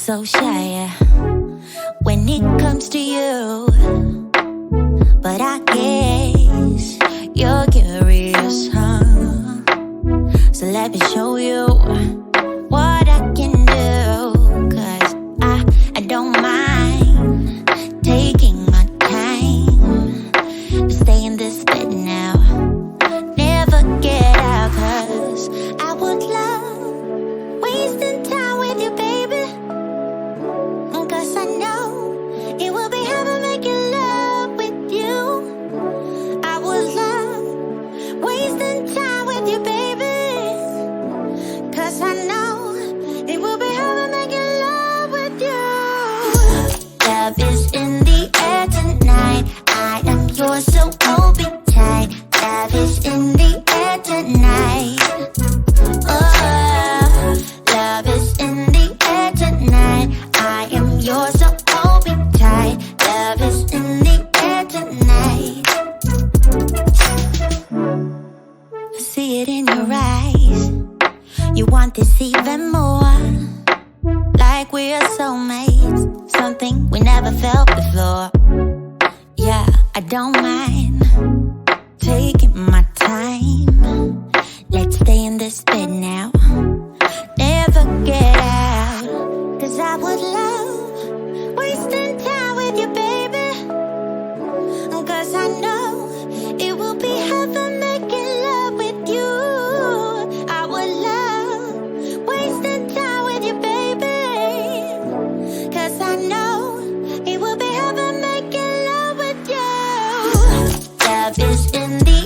so shy when it comes to you, but I guess you're curious, huh? So let me show you what I can do, 'cause I don't mind taking my time to stay in this bed now, never get out, 'cause I would love wasting time with you, baby, 'cause I know it will be heaven making love with you. I would love wasting time with you, baby, 'cause I know it will be heaven making love with you. Love is in the air tonight. I am yours, so hold me tight. Love is in the air tonight. Oh, love is in the air tonight. I am yours, so hold me tight. Love is in the air tonight. I see it in your eyes. You want this even more, like we are soulmates, something we never felt before. Yeah, I don't mind taking my time. Let's stay in this bed now, never get out, 'cause I would love wasting time with you, baby, 'cause I know it will be heaven making love with you. I would love wasting time with you, baby, 'cause I know it will be heaven making love with you. Love is in the